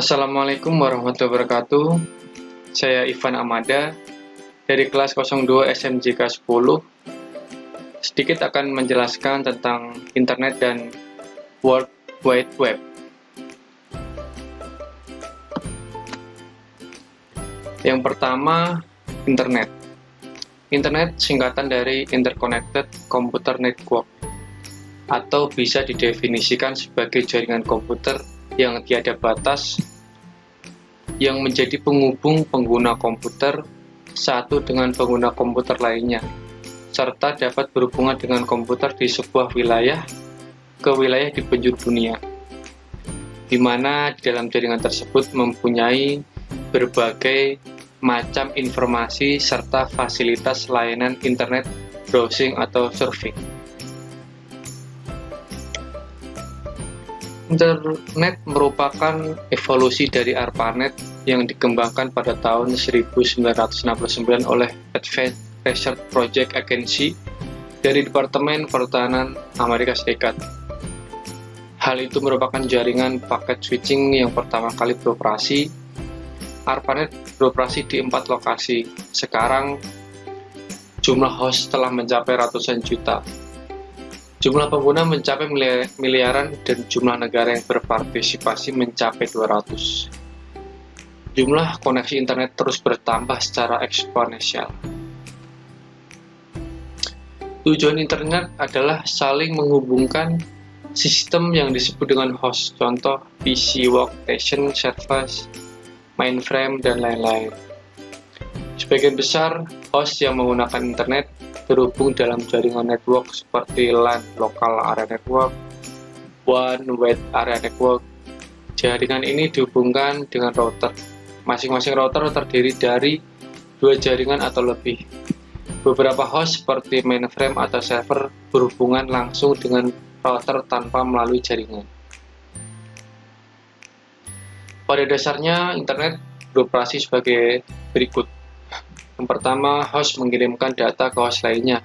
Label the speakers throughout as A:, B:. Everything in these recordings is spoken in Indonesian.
A: Assalamualaikum warahmatullahi wabarakatuh. Saya Ivan Amada dari kelas 02 SMJK 10. Sedikit akan menjelaskan tentang internet dan World Wide Web. Yang pertama, internet. Internet singkatan dari Interconnected Computer Network, atau bisa didefinisikan sebagai jaringan komputer yang tiada batas yang menjadi penghubung pengguna komputer satu dengan pengguna komputer lainnya, serta dapat berhubungan dengan komputer di sebuah wilayah ke wilayah di penjuru dunia, di mana di dalam jaringan tersebut mempunyai berbagai macam informasi serta fasilitas layanan internet, browsing, atau surfing. Internet merupakan evolusi dari ARPANET yang dikembangkan pada tahun 1969 oleh Advanced Research Project Agency dari Departemen Pertahanan Amerika Serikat. Hal itu merupakan jaringan paket switching yang pertama kali beroperasi. ARPANET beroperasi di 4 lokasi. Sekarang, jumlah host telah mencapai ratusan juta. Jumlah pengguna mencapai miliaran dan jumlah negara yang berpartisipasi mencapai 200. Jumlah koneksi internet terus bertambah secara eksponensial. Tujuan internet adalah saling menghubungkan sistem yang disebut dengan host, contoh PC, workstation, service, mainframe, dan lain-lain. Sebagian besar host yang menggunakan internet terhubung dalam jaringan network seperti LAN (Local Area Network), WAN (Wide Area Network). Jaringan ini dihubungkan dengan router. Masing-masing router terdiri dari 2 jaringan atau lebih. Beberapa host seperti mainframe atau server berhubungan langsung dengan router tanpa melalui jaringan. Pada dasarnya, internet beroperasi sebagai berikut. Yang pertama, host mengirimkan data ke host lainnya.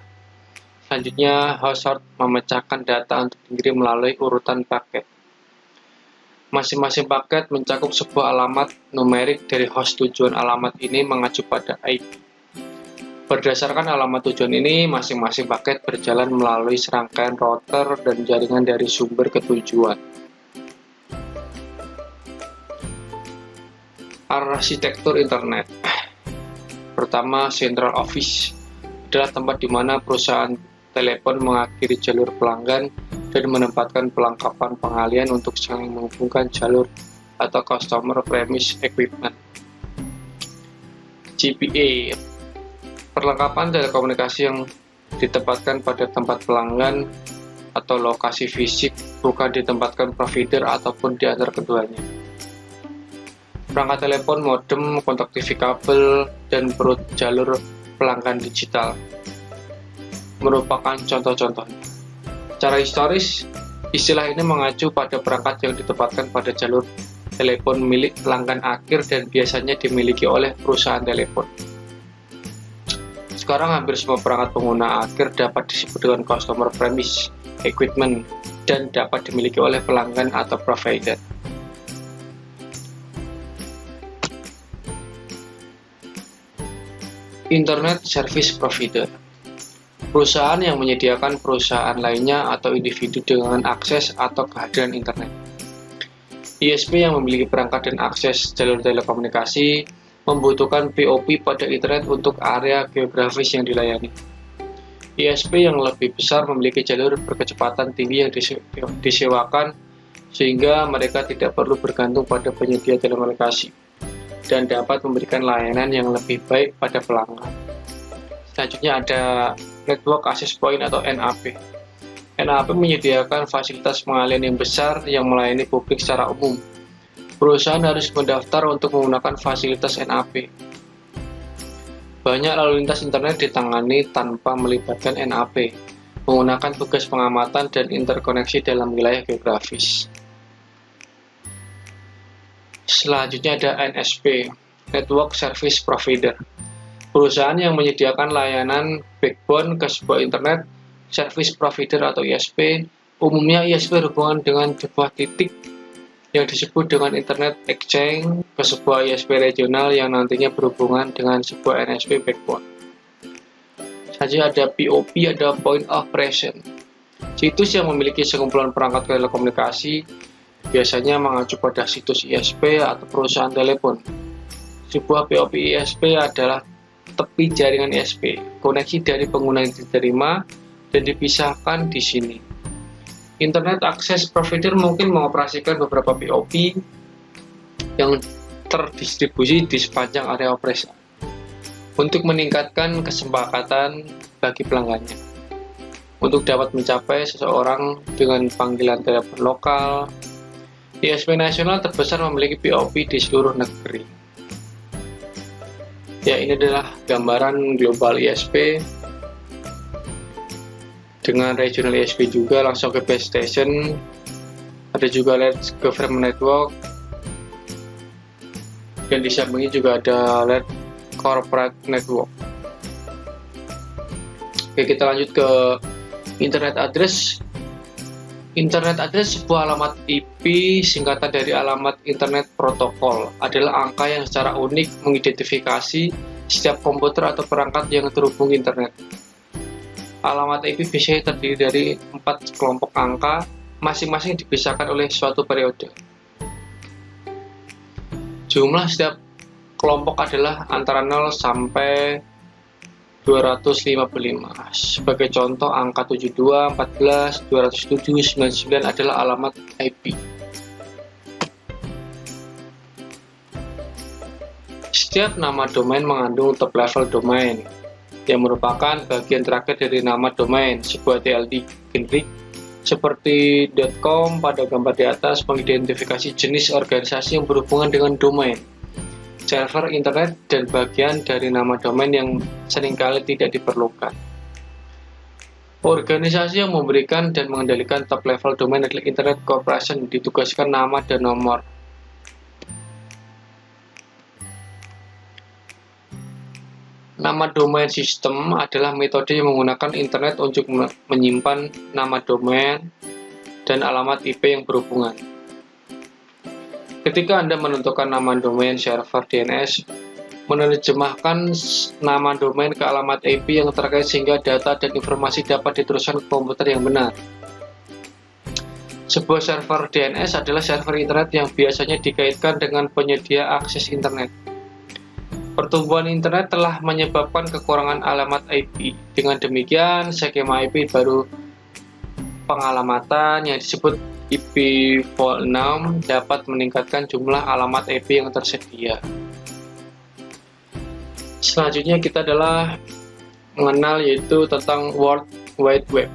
A: Selanjutnya, host memecahkan data untuk dikirim melalui urutan paket. Masing-masing paket mencakup sebuah alamat numerik dari host tujuan. Alamat ini mengacu pada IP. Berdasarkan alamat tujuan ini, masing-masing paket berjalan melalui serangkaian router dan jaringan dari sumber ke tujuan. Arsitektur internet. Pertama, central office adalah tempat di mana perusahaan telepon mengakhiri jalur pelanggan dan menempatkan perlengkapan pengalian untuk saling menghubungkan jalur atau customer premise equipment. GPA, perlengkapan telekomunikasi yang ditempatkan pada tempat pelanggan atau lokasi fisik, bukan ditempatkan provider ataupun di antara keduanya. Perangkat telepon, modem, kontak TV kabel, dan perut jalur pelanggan digital merupakan contoh-contohnya. Secara historis, istilah ini mengacu pada perangkat yang ditempatkan pada jalur telepon milik pelanggan akhir dan biasanya dimiliki oleh perusahaan telepon. Sekarang hampir semua perangkat pengguna akhir dapat disebut dengan customer premise equipment dan dapat dimiliki oleh pelanggan atau provider. Internet Service Provider, perusahaan yang menyediakan perusahaan lainnya atau individu dengan akses atau kehadiran internet. ISP yang memiliki perangkat dan akses jalur telekomunikasi membutuhkan POP pada internet untuk area geografis yang dilayani. ISP yang lebih besar memiliki jalur berkecepatan tinggi yang disewakan sehingga mereka tidak perlu bergantung pada penyedia telekomunikasi dan dapat memberikan layanan yang lebih baik pada pelanggan. Selanjutnya ada Network Access Point atau NAP. NAP menyediakan fasilitas pengalian yang besar yang melayani publik secara umum. Perusahaan harus mendaftar untuk menggunakan fasilitas NAP. Banyak lalu lintas internet ditangani tanpa melibatkan NAP, menggunakan tugas pengamatan dan interkoneksi dalam wilayah geografis. Selanjutnya ada NSP, Network Service Provider. Perusahaan yang menyediakan layanan backbone ke sebuah internet service provider atau ISP. Umumnya ISP berhubungan dengan sebuah titik yang disebut dengan Internet Exchange ke sebuah ISP regional yang nantinya berhubungan dengan sebuah NSP backbone. Selanjutnya ada POP, ada Point of Presence. Situs yang memiliki sekumpulan perangkat telekomunikasi biasanya mengacu pada situs ISP atau perusahaan telepon. Sebuah POP ISP adalah tepi jaringan ISP, koneksi dari pengguna yang diterima dan dipisahkan di sini. Internet Access Provider mungkin mengoperasikan beberapa POP yang terdistribusi di sepanjang area operasi untuk meningkatkan kesepakatan bagi pelanggannya untuk dapat mencapai seseorang dengan panggilan telepon lokal. ISP nasional terbesar memiliki POP di seluruh negeri. Ya, ini adalah gambaran global ISP dengan regional ISP juga. Langsung ke base station, ada juga LED government network, dan di sampingnya juga ada LED corporate network. Oke, kita lanjut ke internet address. Internet address, sebuah alamat IP singkatan dari alamat internet protokol, adalah angka yang secara unik mengidentifikasi setiap komputer atau perangkat yang terhubung internet. Alamat IP biasanya terdiri dari 4 kelompok angka, masing-masing dipisahkan oleh suatu periode. Jumlah setiap kelompok adalah antara 0 sampai 255. Sebagai contoh, angka 72, 14, 207, 99 adalah alamat IP. Setiap nama domain mengandung top level domain, yang merupakan bagian terakhir dari nama domain. Sebuah TLD generik seperti .com pada gambar di atas mengidentifikasi jenis organisasi yang berhubungan dengan domain, server internet, dan bagian dari nama domain yang seringkali tidak diperlukan. Organisasi yang memberikan dan mengendalikan top level domain adalah Internet Corporation, ditugaskan nama dan nomor. Nama domain sistem adalah metode yang menggunakan internet untuk menyimpan nama domain dan alamat IP yang berhubungan. Ketika Anda menentukan nama domain server DNS, menerjemahkan nama domain ke alamat IP yang terkait sehingga data dan informasi dapat diteruskan ke komputer yang benar. Sebuah server DNS adalah server internet yang biasanya dikaitkan dengan penyedia akses internet. Pertumbuhan internet telah menyebabkan kekurangan alamat IP. Dengan demikian, skema IP baru pengalamatan yang disebut IPv6 dapat meningkatkan jumlah alamat IP yang tersedia. Selanjutnya kita adalah mengenal yaitu tentang World Wide Web.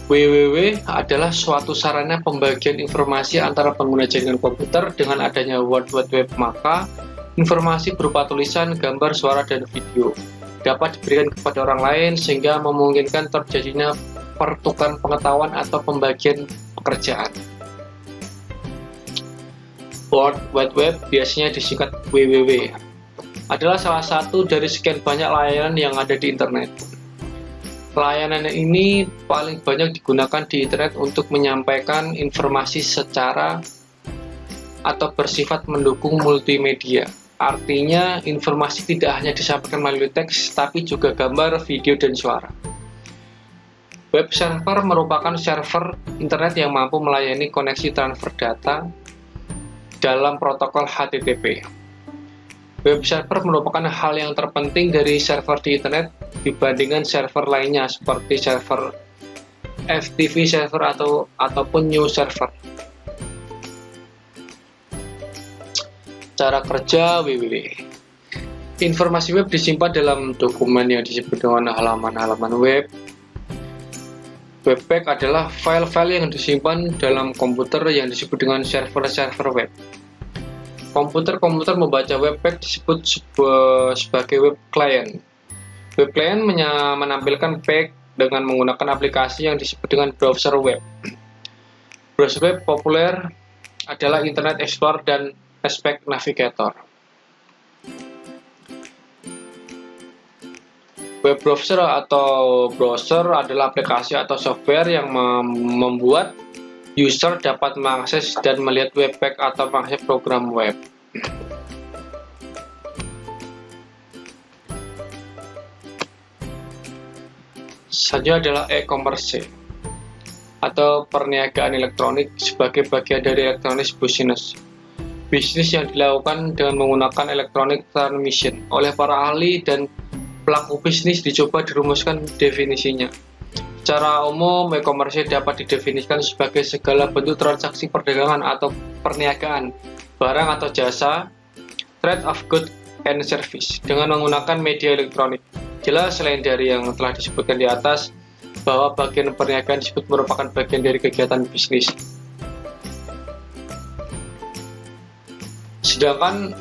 A: WWW adalah suatu sarana pembagian informasi antara pengguna jaringan komputer. Dengan adanya World Wide Web, maka informasi berupa tulisan, gambar, suara, dan video dapat diberikan kepada orang lain sehingga memungkinkan terjadinya pertukaran pengetahuan atau pembagian pekerjaan. World Wide Web, biasanya disingkat WWW, adalah salah satu dari sekian banyak layanan yang ada di internet. Layanan ini paling banyak digunakan di internet untuk menyampaikan informasi secara atau bersifat mendukung multimedia. Artinya, informasi tidak hanya disampaikan melalui teks, tapi juga gambar, video, dan suara. Web server merupakan server internet yang mampu melayani koneksi transfer data dalam protokol HTTP. Web server merupakan hal yang terpenting dari server di internet dibandingkan server lainnya seperti server FTP server ataupun new server. Cara kerja WWW. Informasi web disimpan dalam dokumen yang disebut dengan halaman-halaman web. Webpack adalah file-file yang disimpan dalam komputer yang disebut dengan server-server web. Komputer-komputer membaca webpack disebut sebagai web client. Web client menampilkan pack dengan menggunakan aplikasi yang disebut dengan browser web. Browser web populer adalah Internet Explorer dan Aspect Navigator. Web browser atau browser adalah aplikasi atau software yang membuat User dapat mengakses dan melihat web page atau mengakses program web. Selanjutnya adalah e-commerce atau perniagaan elektronik sebagai bagian dari electronic business. Bisnis yang dilakukan dengan menggunakan electronic transmission. Oleh para ahli dan pelaku bisnis dicoba dirumuskan definisinya. Secara umum, e-commerce dapat didefinisikan sebagai segala bentuk transaksi perdagangan atau perniagaan, barang atau jasa, trade of goods and service, dengan menggunakan media elektronik. Jelas selain dari yang telah disebutkan di atas, bahwa bagian perniagaan disebut merupakan bagian dari kegiatan bisnis. Sedangkan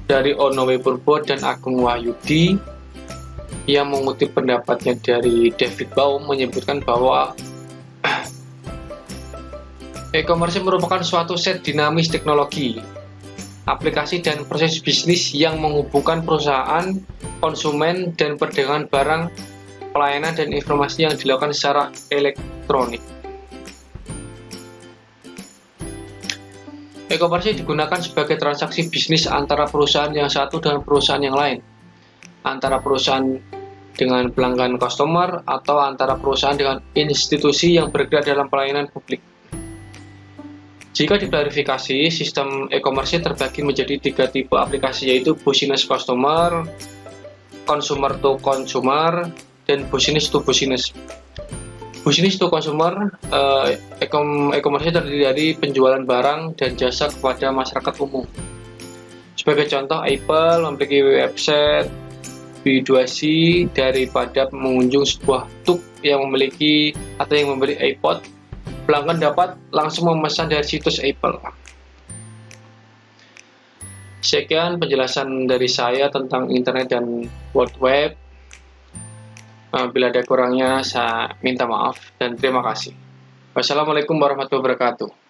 A: dari Onowe Purbo dan Agung Wahyudi yang mengutip pendapatnya dari David Baum menyebutkan bahwa e-commerce merupakan suatu set dinamis teknologi, aplikasi dan proses bisnis yang menghubungkan perusahaan, konsumen, dan perdagangan barang, pelayanan, dan informasi yang dilakukan secara elektronik. E-commerce digunakan sebagai transaksi bisnis antara perusahaan yang satu dengan perusahaan yang lain, antara perusahaan dengan pelanggan customer, atau antara perusahaan dengan institusi yang bergerak dalam pelayanan publik. Jika diklarifikasi, sistem e-commerce terbagi menjadi 3 tipe aplikasi, yaitu business customer, consumer to consumer, dan business to business. Business to consumer, e-commerce terdiri dari penjualan barang dan jasa kepada masyarakat umum. Sebagai contoh, Apple memiliki website B2C daripada mengunjung sebuah tuk yang memiliki atau yang membeli iPod, pelanggan dapat langsung memesan dari situs Apple. Sekian penjelasan dari saya tentang internet dan World Web. Bila ada kurangnya, saya minta maaf dan terima kasih. Wassalamualaikum warahmatullahi wabarakatuh.